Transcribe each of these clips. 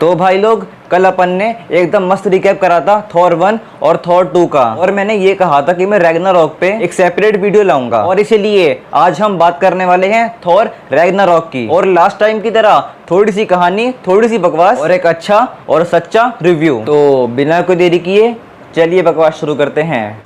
तो भाई लोग, कल अपन ने एकदम मस्त रिकैप करा था थॉर 1 और थॉर 2 का, और मैंने ये कहा था कि मैं रैग्नारॉक पे एक सेपरेट वीडियो लाऊंगा, और इसीलिए आज हम बात करने वाले हैं थॉर रैग्नारॉक की। और लास्ट टाइम की तरह थोड़ी सी कहानी, थोड़ी सी बकवास और एक अच्छा और सच्चा रिव्यू। तो बिना कोई देरी किए चलिए बकवास शुरू करते हैं।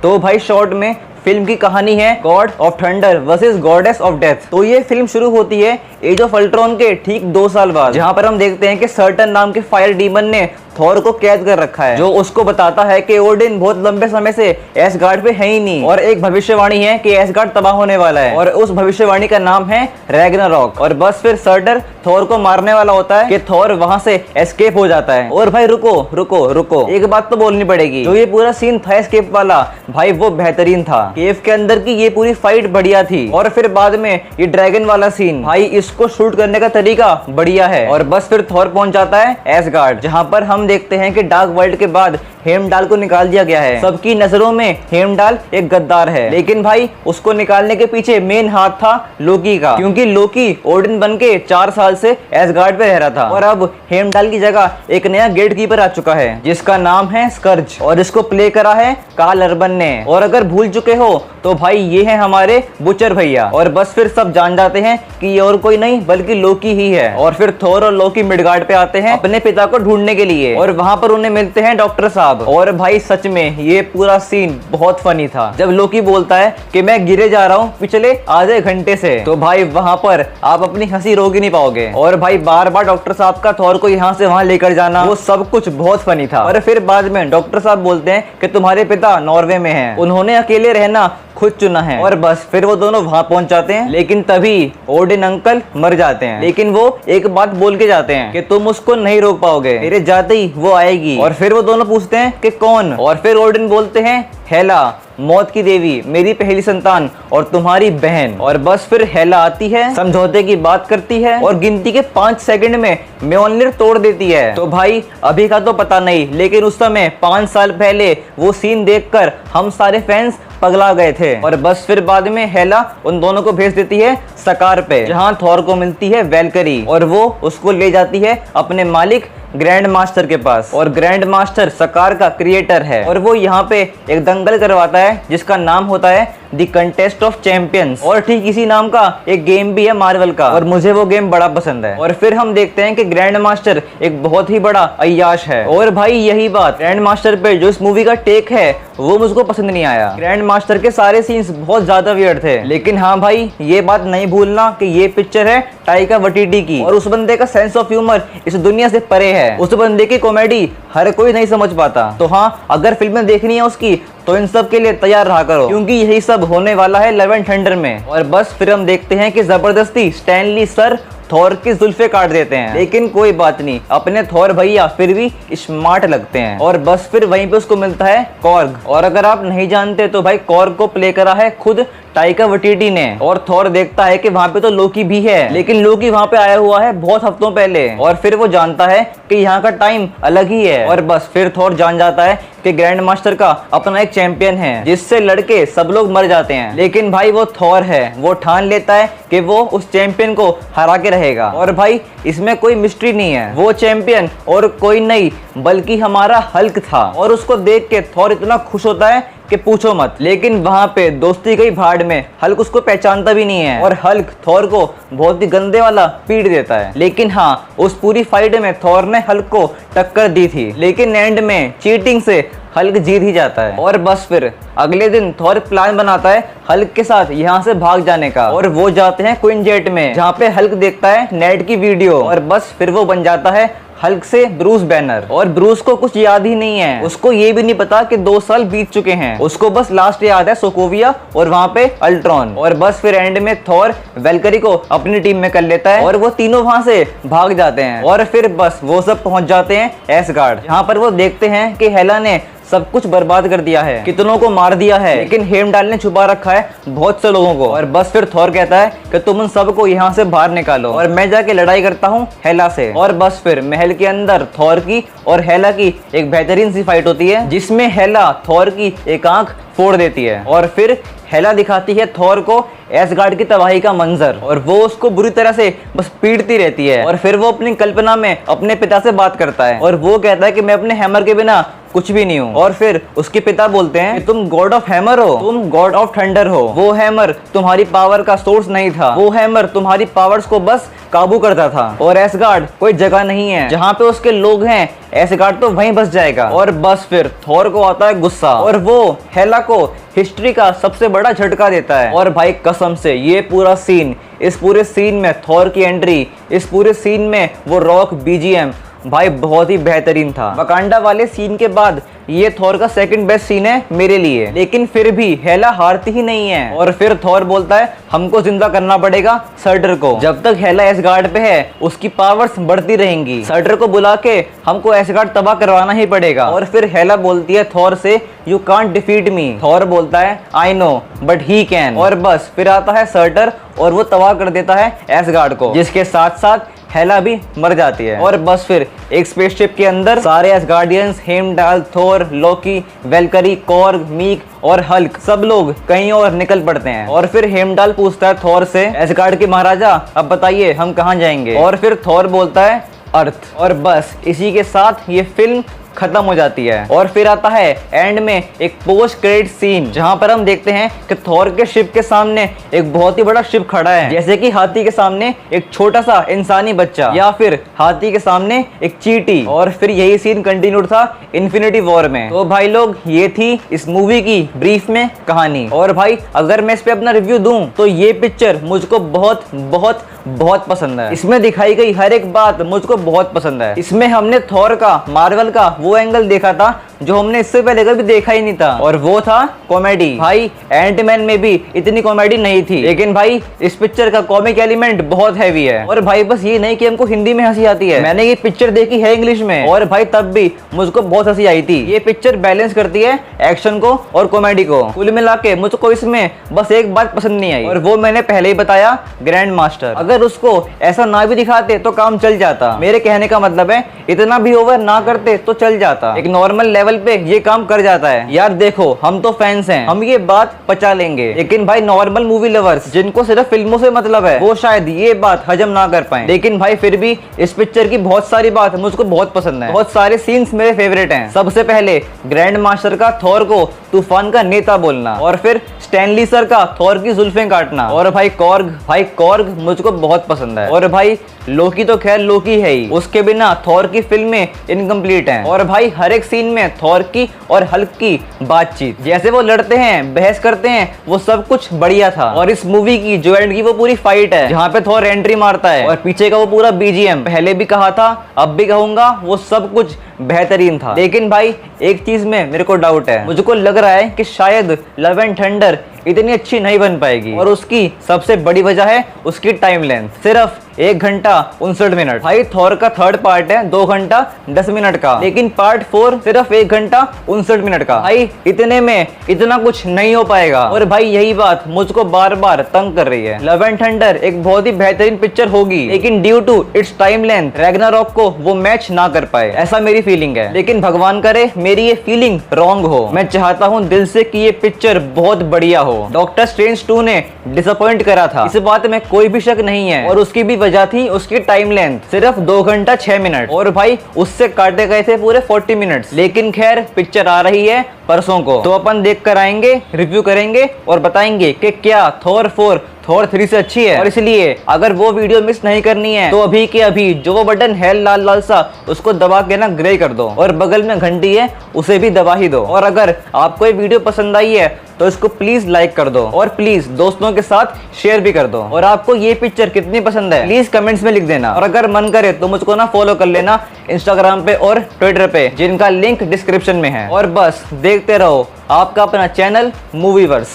तो भाई शॉर्ट में फिल्म की कहानी है God of thunder versus goddess of death. तो ये फिल्म शुरू होती है एज ऑफ अल्ट्रॉन के ठीक 2 साल बाद, जहां पर हम देखते हैं कि सर्टन नाम के फायर डीमन ने थॉर को कैद कर रखा है, जो उसको बताता है कि ओडिन बहुत लंबे समय से एसगार्ड पे है ही नहीं, और एक भविष्यवाणी है कि एसगार्ड तबाह होने वाला है, और उस भविष्यवाणी का नाम है रैग्नारॉक। और बस फिर सर्टर थॉर को मारने वाला होता है कि थॉर वहां से एस्केप हो जाता है। और भाई रुको रुको रुको, एक बात तो बोलनी पड़ेगी, जो ये पूरा सीन था एस्केप वाला, भाई वो बेहतरीन था। केव के अंदर की ये पूरी फाइट बढ़िया थी, और फिर बाद में ये ड्रैगन वाला सीन, भाई इसको शूट करने का तरीका बढ़िया है। और बस फिर थॉर पहुंच जाता है एसगार्ड, जहां पर हम देखते हैं कि डार्क वर्ल्ड के बाद हेमडाल को निकाल दिया गया है। सबकी नजरों में हेमडाल एक गद्दार है, लेकिन भाई उसको निकालने के पीछे मेन हाथ था लोकी का, क्योंकि लोकी ओडिन बन के 4 साल से एसगार्ड पे रह रहा था, और अब हेमडाल की जगह एक नया गेट कीपर आ चुका है जिसका नाम है स्कर्ज, और इसको प्ले करा है कार्ल अर्बन ने। और अगर भूल चुके हो तो भाई ये है हमारे बुचर भैया। और बस फिर सब जान जाते हैं कि ये और कोई नहीं बल्कि लोकी ही है। और फिर थोर और लोकी मिडगार्ड पे आते हैं अपने पिता को ढूंढने के लिए, और वहां पर उन्हें मिलते हैं डॉक्टर साहब। और भाई सच में ये पूरा सीन बहुत फनी था, जब लोकी बोलता है कि मैं गिरे जा रहा हूँ पिछले आधे घंटे से, तो भाई वहां पर आप अपनी हंसी रोक ही नहीं पाओगे। और भाई बार बार डॉक्टर साहब का थोर को यहाँ से वहां लेकर जाना, वो सब कुछ बहुत फनी था। और फिर बाद में डॉक्टर साहब बोलते हैं कि तुम्हारे पिता नॉर्वे में हैं, उन्होंने अकेले रहना खुद चुना है। और बस फिर वो दोनों वहां पहुंच जाते हैं, लेकिन तभी ओडिन अंकल मर जाते हैं। लेकिन वो एक बात बोल के जाते हैं कि तुम उसको नहीं रोक पाओगे, मेरे जाते ही वो आएगी। और फिर वो दोनों पूछते हैं कि कौन, और फिर ओडिन बोलते हैं हेला, मौत की देवी, मेरी पहली संतान और तुम्हारी बहन। और बस फिर हेला आती है, समझौते की बात करती है, और गिनती के 5 सेकंड में म्योल्निर तोड़ देती है। तो भाई अभी का तो पता नहीं, लेकिन उस समय 5 साल पहले वो सीन देखकर हम सारे फैंस पगला गए थे। और बस फिर बाद में हेला उन दोनों को भेज देती है सकार पे, जहां थॉर को मिलती है वैल्करी, और वो उसको ले जाती है अपने मालिक ग्रैंड मास्टर के पास। और ग्रैंड मास्टर सकार का क्रिएटर है, और वो यहाँ पे एक दंगल करवाता है जिसका नाम होता है द कंटेस्ट ऑफ चैंपियंस, और ठीक इसी नाम का एक गेम भी है मार्वल का, और मुझे वो गेम बड़ा पसंद है। और फिर हम देखते हैं कि ग्रैंड मास्टर एक बहुत ही बड़ा अय्याश है। और भाई यही बात, ग्रैंड मास्टर पे जो इस मूवी का टेक है वो मुझको पसंद नहीं आया। ग्रैंड मास्टर के सारे सीन्स बहुत ज्यादा वियर्ड थे, लेकिन हाँ भाई ये बात नहीं भूलना कि ये पिक्चर है टाइका वाइटिटी की, और उस बंदे का सेंस ऑफ ह्यूमर इस दुनिया से परे है। उस बंदे की कॉमेडी हर कोई नहीं समझ पाता। तो हाँ, अगर फिल्में देखनी है उसकी तो इन सब के लिए तैयार रहा करो, क्योंकि यही सब होने वाला है लव एंड थंडर में। और बस फिर हम देखते हैं कि जबरदस्ती स्टैनली सर थॉर की जुल्फे काट देते हैं, लेकिन कोई बात नहीं, अपने थॉर भैया फिर भी स्मार्ट लगते हैं। और बस फिर वहीं पे उसको मिलता है कॉर्ग, और अगर आप नहीं जानते तो भाई कॉर्ग को प्ले करा है खुद टाइका वाइटिटी ने। और थॉर देखता है कि वहां पे तो लोकी भी है, लेकिन लोकी वहां पे आया हुआ है बहुत हफ्तों पहले, और फिर वो जानता है कि यहाँ का टाइम अलग ही है। और बस फिर थॉर जान जाता है कि ग्रैंड मास्टर का अपना एक चैंपियन है जिससे लड़के सब लोग मर जाते हैं, लेकिन भाई वो थॉर है, वो ठान लेता है कि वो उस चैंपियन को हरा के रहेगा। और भाई इसमें कोई मिस्ट्री नहीं है, वो चैंपियन और कोई नहीं बल्कि हमारा हल्क था। और उसको देख के थॉर इतना खुश होता है कि पूछो मत। लेकिन वहां पे दोस्ती गई भाड़ में, हल्क उसको पहचानता भी नहीं है, और हल्क थॉर को बहुत ही गंदे वाला पीट देता है। लेकिन हाँ, उस पूरी फाइट में थॉर ने हल्क को टक्कर दी थी, लेकिन एंड में चीटिंग से हल्क जीत ही जाता है। और बस फिर अगले दिन थॉर प्लान बनाता है हल्क के साथ यहाँ से भाग जाने का, और वो जाते हैं क्वीन जेट में, जहाँ पे हल्क देखता है नेट की वीडियो, और बस फिर वो बन जाता है हल्क से ब्रूस बैनर। और ब्रूस को कुछ याद ही नहीं है, उसको ये भी नहीं पता कि 2 साल बीत चुके हैं, उसको बस लास्ट याद है सोकोविया और वहां पे अल्ट्रॉन। और बस फिर एंड में थॉर वैल्करी को अपनी टीम में कर लेता है, और वो तीनों वहां से भाग जाते हैं। और फिर बस वो सब पहुंच जाते हैं एसगार्ड, जहां पर वो देखते हैं कि हेला ने सब कुछ बर्बाद कर दिया है, कितनों को मार दिया है, लेकिन हेमडाल ने छुपा रखा है बहुत से लोगों को। और बस फिर थॉर कहता है कि तुम उन सबको यहाँ से बाहर निकालो और मैं जाके लड़ाई करता हूँ हेला से। और बस फिर महल के अंदर थॉर की और हेला की एक बेहतरीन सी फाइट होती है, जिसमें हेला थॉर की एक आंख फोड़ देती है और फिर हेला दिखाती है थॉर को एसगार्ड की तबाही का मंजर और वो उसको बुरी तरह से बस पीटती रहती है। और फिर वो अपनी कल्पना में अपने पिता से बात करता है और वो कहता है कि मैं अपने हैमर के बिना कुछ भी नहीं हूँ। और फिर उसके पिता बोलते हैं कि तुम गॉड ऑफ हैमर हो, तुम गॉड ऑफ थंडर हो। वो हैमर तुम्हारी पावर का सोर्स नहीं था, वो हैमर तुम्हारी पावर्स को बस काबू करता था। और एसगार्ड कोई जगह नहीं है जहाँ पे उसके लोग हैं, एसगार्ड तो वहीं बस जाएगा। और बस फिर थॉर को आता है गुस्सा और वो हेला को हिस्ट्री का सबसे बड़ा झटका देता है। और भाई कसम से ये पूरा सीन, इस पूरे सीन में थॉर की एंट्री, इस पूरे सीन में वो रॉक बीजीएम भाई बहुत ही बेहतरीन था। वकांडा वाले सीन के बाद ये थॉर का सेकंड बेस्ट सीन है मेरे लिए। लेकिन फिर भी हेला हारती ही नहीं है और फिर थॉर बोलता है हमको जिंदा करना पड़ेगा सर्टर को। जब तक हेला एसगार्ड पे है उसकी पावर्स बढ़ती रहेंगी। सर्टर को बुला के हमको एसगार्ड तबाह करवाना ही पड़ेगा। और फिर हेला बोलती है थॉर से you can't defeat me. Thor बोलता है I know but he can. और बस फिर आता है सर्टर और वो तबाह कर देता है एसगार्ड को, जिसके साथ साथ हेला भी मर जाती है। और बस फिर एक स्पेसशिप के अंदर सारे एसगार्डियंस, हेमडाल, थोर, लोकी, वेलकरी, कॉर्ग, मीक और हल्क सब लोग कहीं और निकल पड़ते हैं। और फिर हेमडाल पूछता है थॉर से एसगार्ड के महाराजा अब बताइए हम कहाँ जाएंगे। और फिर थॉर बोलता है अर्थ। और बस इसी के साथ ये फिल्म खत्म हो जाती है। और फिर आता है एंड में एक पोस्ट क्रेडिट सीन जहां पर हम देखते हैं कि थॉर के शिप के सामने एक बहुत ही बड़ा शिप खड़ा है, जैसे कि हाथी के सामने एक छोटा सा इंसानी बच्चा या फिर हाथी के सामने एक चींटी। और फिर यही सीन कंटिन्यूड था इन्फिनिटी वॉर में। तो भाई लोग ये थी इस मूवी की ब्रीफ में कहानी। और भाई अगर मैं इस पे अपना रिव्यू दूं तो ये पिक्चर मुझको बहुत बहुत बहुत पसंद है। इसमें दिखाई गई हर एक बात मुझको बहुत पसंद है। इसमें हमने थॉर का, मार्वल का वो एंगल देखा था जो हमने इससे पहले कभी देखा ही नहीं था, और वो था कॉमेडी। भाई एंटमैन में भी इतनी कॉमेडी नहीं थी, लेकिन भाई इस पिक्चर का कॉमिक एलिमेंट बहुत हैवी है। और भाई बस ये नहीं कि हमको हिंदी में हंसी आती है, मैंने ये पिक्चर देखी है इंग्लिश में और भाई तब भी मुझको बहुत हंसी आई थी। ये पिक्चर बैलेंस करती है एक्शन को और कॉमेडी को। कुल मिला के मुझको इसमें बस एक बात पसंद नहीं आई और वो मैंने पहले ही बताया, ग्रैंड मास्टर। अगर उसको ऐसा ना भी दिखाते तो काम चल जाता। मेरे कहने का मतलब है इतना भी ओवर ना करते तो चल जाता, एक नॉर्मल लेवल पे ये काम कर जाता है। यार देखो हम तो फैंस हैं, हम ये बात पचा लेंगे, लेकिन भाई नॉर्मल मूवी लवर्स जिनको सिर्फ फिल्मों से मतलब है वो शायद ये बात हजम ना कर पाए। लेकिन भाई फिर भी इस पिक्चर की बहुत सारी बात मुझको बहुत पसंद है, बहुत सारे सीन्स मेरे फेवरेट हैं। सबसे पहले ग्रैंड मास्टर का थॉर को तूफान का नेता बोलना, और फिर स्टैनली सर का थॉर की जुल्फें काटना, और भाई कॉर्ग मुझको बहुत पसंद है। और भाई लोकी तो खैर लोकी है ही, उसके बिना थॉर की फिल्में इनकम्प्लीट हैं। और भाई हर एक सीन में थॉर की और हल्क की बातचीत, जैसे वो लड़ते हैं, बहस करते हैं, वो सब कुछ बढ़िया था। और इस मूवी की जो एंड की वो पूरी फाइट है जहाँ पे थॉर एंट्री मारता है और पीछे का वो पूरा बीजीएम, पहले भी कहा था अब भी कहूंगा, वो सब कुछ बेहतरीन था। लेकिन भाई एक चीज में मेरे को डाउट है, मुझको लग रहा है कि शायद लव एंड थंडर इतनी अच्छी नहीं बन पाएगी, और उसकी सबसे बड़ी वजह है उसकी टाइम लेंथ, सिर्फ 1 घंटा 59 मिनट। भाई थॉर का थर्ड पार्ट है 2 घंटा 10 मिनट का, लेकिन पार्ट 4 सिर्फ 1 घंटा 59 मिनट का। भाई इतने में इतना कुछ नहीं हो पाएगा, और भाई यही बात मुझको बार बार तंग कर रही है। लव एंड थंडर एक बहुत ही बेहतरीन पिक्चर होगी, लेकिन due to its time length Ragnarok को वो मैच ना कर पाए, ऐसा मेरी फीलिंग है। लेकिन भगवान करे मेरी ये फीलिंग रॉन्ग हो, मैं चाहता हूँ दिल से कि ये पिक्चर बहुत बढ़िया हो। डॉक्टर स्ट्रेंज 2 ने डिसअपॉइंट करा था, इस बात में कोई भी शक नहीं है, और उसकी भी वजह थी उसकी टाइम लेंथ, सिर्फ 2 घंटा 6 मिनट, और भाई उससे काटे गए थे पूरे 40 मिनट्स। लेकिन खैर पिक्चर आ रही है परसों को, तो अपन देख कर आएंगे, रिव्यू करेंगे और बताएंगे कि क्या थॉर 4 थॉर 3 से अच्छी है। और इसलिए अगर वो वीडियो मिस नहीं करनी है तो अभी के अभी जो वो बटन है लाल लाल सा उसको दबा के ना ग्रे कर दो, और बगल में घंटी है उसे भी दबा ही दो। और अगर आपको ये वीडियो पसंद आई है तो इसको प्लीज लाइक कर दो, और प्लीज दोस्तों के साथ शेयर भी कर दो। और आपको ये पिक्चर कितनी पसंद है प्लीज कमेंट्स में लिख देना, और अगर मन करे तो मुझको ना फॉलो कर लेना इंस्टाग्राम पे और ट्विटर पे, जिनका लिंक डिस्क्रिप्शन में है। और बस देखते रहो आपका अपना चैनल मूवीवर्स।